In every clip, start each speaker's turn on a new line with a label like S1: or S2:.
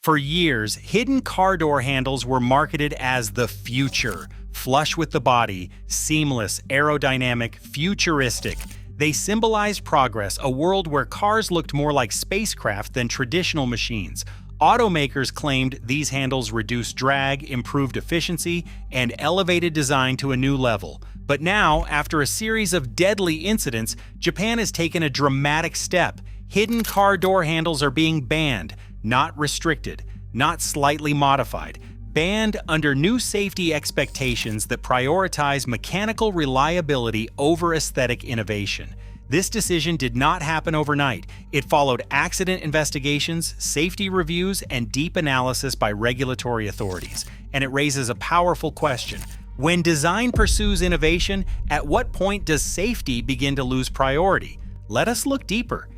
S1: For years, hidden car door handles were marketed as the future, flush with the body, seamless, aerodynamic, futuristic. They symbolized progress, a world where cars looked more like spacecraft than traditional machines. Automakers claimed these handles reduced drag, improved efficiency, and elevated design to a new level. But now, after a series of deadly incidents, Japan has taken a dramatic step. Hidden car door handles are being banned, not restricted, not slightly modified, banned under new safety expectations that prioritize mechanical reliability over aesthetic innovation. This decision did not happen overnight. It followed accident investigations, safety reviews, and deep analysis by regulatory authorities. And it raises a powerful question. When design pursues innovation, at what point does safety begin to lose priority? Let us look deeper.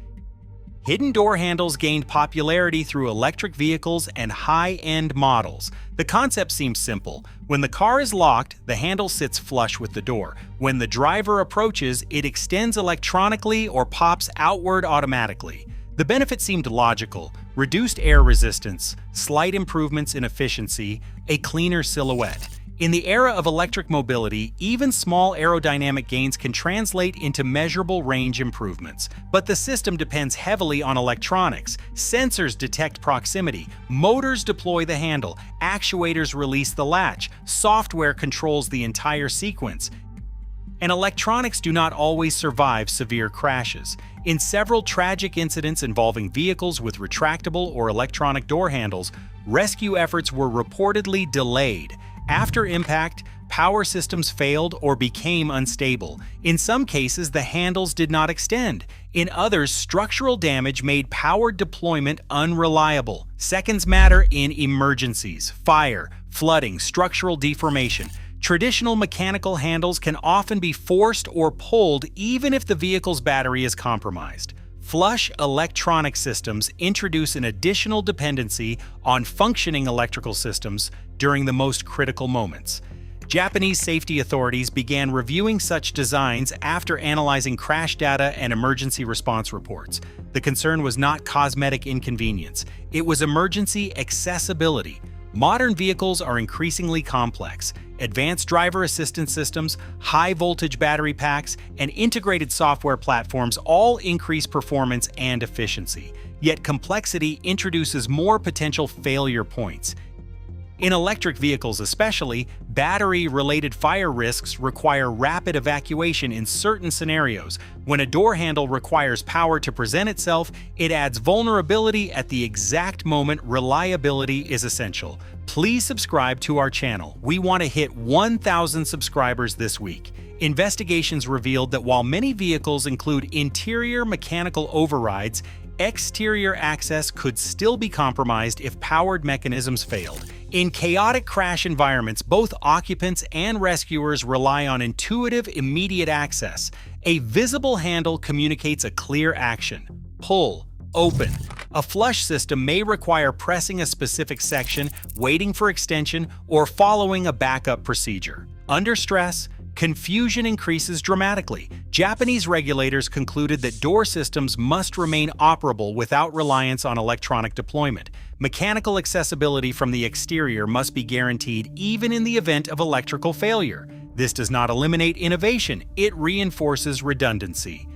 S1: Hidden door handles gained popularity through electric vehicles and high-end models. The concept seems simple. When the car is locked, the handle sits flush with the door. When the driver approaches, it extends electronically or pops outward automatically. The benefit seemed logical: reduced air resistance, slight improvements in efficiency, a cleaner silhouette. In the era of electric mobility, even small aerodynamic gains can translate into measurable range improvements. But the system depends heavily on electronics. Sensors detect proximity, motors deploy the handle, actuators release the latch, software controls the entire sequence. And electronics do not always survive severe crashes. In several tragic incidents involving vehicles with retractable or electronic door handles, rescue efforts were reportedly delayed. After impact, power systems failed or became unstable. In some cases, the handles did not extend. In others, structural damage made powered deployment unreliable. Seconds matter in emergencies: fire, flooding, structural deformation. Traditional mechanical handles can often be forced or pulled even if the vehicle's battery is compromised. Flush electronic systems introduce an additional dependency on functioning electrical systems during the most critical moments. Japanese safety authorities began reviewing such designs after analyzing crash data and emergency response reports. The concern was not cosmetic inconvenience, it was emergency accessibility. Modern vehicles are increasingly complex. Advanced driver assistance systems, high-voltage battery packs, and integrated software platforms all increase performance and efficiency. Yet complexity introduces more potential failure points. In electric vehicles especially, battery-related fire risks require rapid evacuation in certain scenarios. When a door handle requires power to present itself, it adds vulnerability at the exact moment reliability is essential. Please subscribe to our channel. We want to hit 1,000 subscribers this week. Investigations revealed that while many vehicles include interior mechanical overrides, exterior access could still be compromised if powered mechanisms failed. In chaotic crash environments, both occupants and rescuers rely on intuitive, immediate access. A visible handle communicates a clear action: pull, open. A flush system may require pressing a specific section, waiting for extension, or following a backup procedure. Under stress, confusion increases dramatically. Japanese regulators concluded that door systems must remain operable without reliance on electronic deployment. Mechanical accessibility from the exterior must be guaranteed even in the event of electrical failure. This does not eliminate innovation, it reinforces redundancy.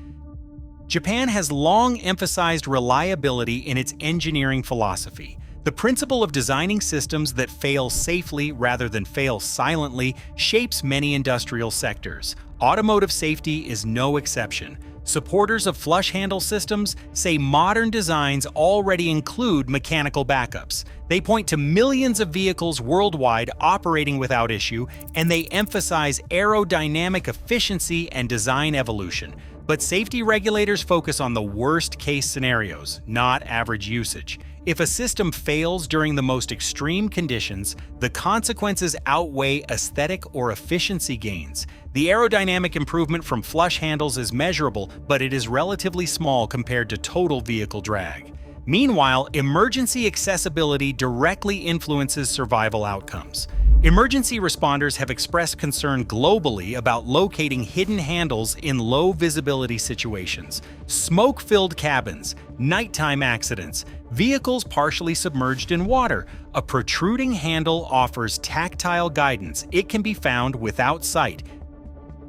S1: Japan has long emphasized reliability in its engineering philosophy. The principle of designing systems that fail safely rather than fail silently shapes many industrial sectors. Automotive safety is no exception. Supporters of flush handle systems say modern designs already include mechanical backups. They point to millions of vehicles worldwide operating without issue, and they emphasize aerodynamic efficiency and design evolution. But safety regulators focus on the worst-case scenarios, not average usage. If a system fails during the most extreme conditions, the consequences outweigh aesthetic or efficiency gains. The aerodynamic improvement from flush handles is measurable, but it is relatively small compared to total vehicle drag. Meanwhile, emergency accessibility directly influences survival outcomes. Emergency responders have expressed concern globally about locating hidden handles in low-visibility situations, smoke-filled cabins, nighttime accidents, vehicles partially submerged in water. A protruding handle offers tactile guidance. It can be found without sight.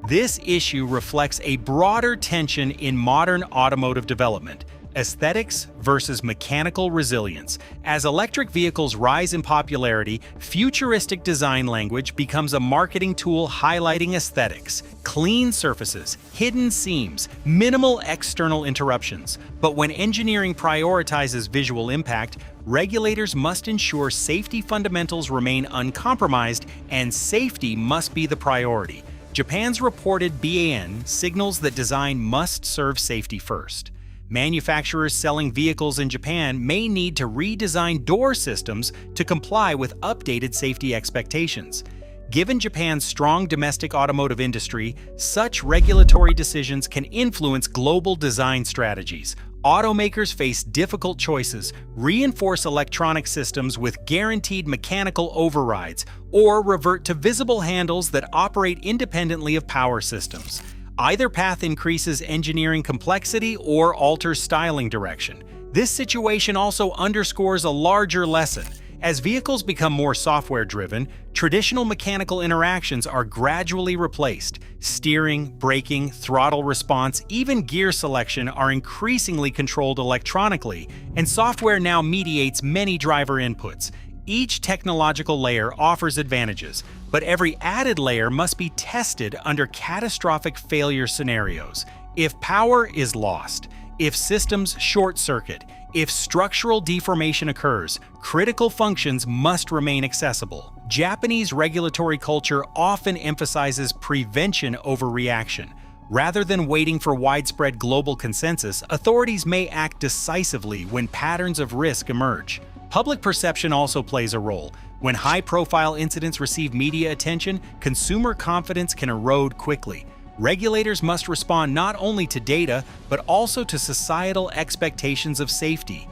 S1: This issue reflects a broader tension in modern automotive development: aesthetics versus mechanical resilience. As electric vehicles rise in popularity, futuristic design language becomes a marketing tool highlighting aesthetics, clean surfaces, hidden seams, minimal external interruptions. But when engineering prioritizes visual impact, regulators must ensure safety fundamentals remain uncompromised, and safety must be the priority. Japan's reported BAN signals that design must serve safety first. Manufacturers selling vehicles in Japan may need to redesign door systems to comply with updated safety expectations. Given Japan's strong domestic automotive industry, such regulatory decisions can influence global design strategies. Automakers face difficult choices: reinforce electronic systems with guaranteed mechanical overrides, or revert to visible handles that operate independently of power systems. Either path increases engineering complexity or alters styling direction. This situation also underscores a larger lesson. As vehicles become more software-driven, traditional mechanical interactions are gradually replaced. Steering, braking, throttle response, even gear selection are increasingly controlled electronically, and software now mediates many driver inputs. Each technological layer offers advantages, but every added layer must be tested under catastrophic failure scenarios. If power is lost, if systems short-circuit, if structural deformation occurs, critical functions must remain accessible. Japanese regulatory culture often emphasizes prevention over reaction. Rather than waiting for widespread global consensus, authorities may act decisively when patterns of risk emerge. Public perception also plays a role. When high-profile incidents receive media attention, consumer confidence can erode quickly. Regulators must respond not only to data, but also to societal expectations of safety.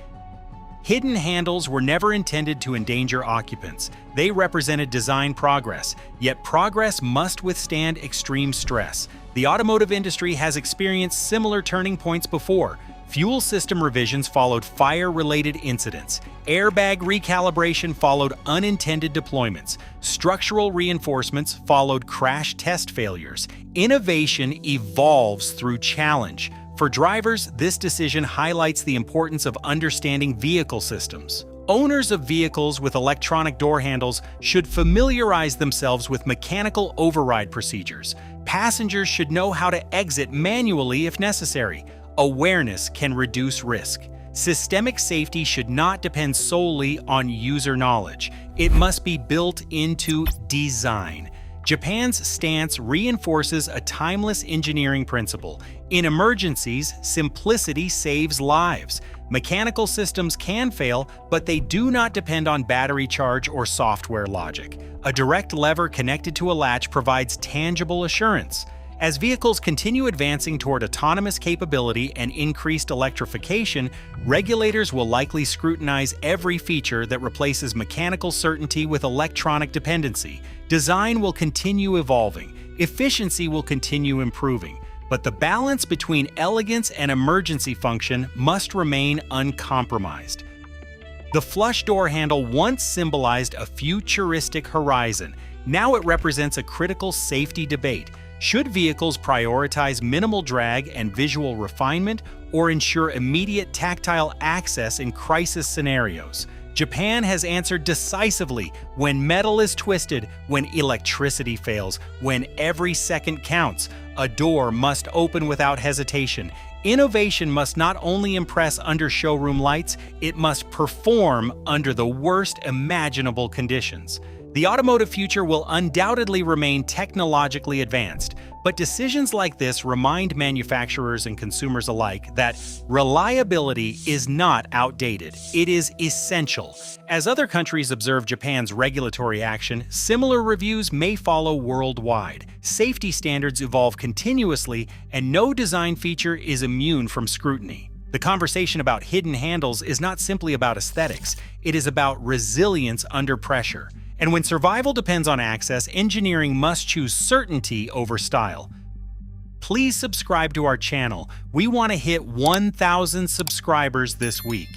S1: Hidden handles were never intended to endanger occupants. They represented design progress, yet progress must withstand extreme stress. The automotive industry has experienced similar turning points before. Fuel system revisions followed fire-related incidents. Airbag recalibration followed unintended deployments. Structural reinforcements followed crash test failures. Innovation evolves through challenge. For drivers, this decision highlights the importance of understanding vehicle systems. Owners of vehicles with electronic door handles should familiarize themselves with mechanical override procedures. Passengers should know how to exit manually if necessary. Awareness can reduce risk. Systemic safety should not depend solely on user knowledge. It must be built into design. Japan's stance reinforces a timeless engineering principle. In emergencies, simplicity saves lives. Mechanical systems can fail, but they do not depend on battery charge or software logic. A direct lever connected to a latch provides tangible assurance. As vehicles continue advancing toward autonomous capability and increased electrification, regulators will likely scrutinize every feature that replaces mechanical certainty with electronic dependency. Design will continue evolving, efficiency will continue improving, but the balance between elegance and emergency function must remain uncompromised. The flush door handle once symbolized a futuristic horizon. Now it represents a critical safety debate. Should vehicles prioritize minimal drag and visual refinement, or ensure immediate tactile access in crisis scenarios? Japan has answered decisively: when metal is twisted, when electricity fails, when every second counts, a door must open without hesitation. Innovation must not only impress under showroom lights, it must perform under the worst imaginable conditions. The automotive future will undoubtedly remain technologically advanced, but decisions like this remind manufacturers and consumers alike that reliability is not outdated, it is essential. As other countries observe Japan's regulatory action, similar reviews may follow worldwide. Safety standards evolve continuously, and no design feature is immune from scrutiny. The conversation about hidden handles is not simply about aesthetics, it is about resilience under pressure. And when survival depends on access, engineering must choose certainty over style. Please subscribe to our channel. We want to hit 1,000 subscribers this week.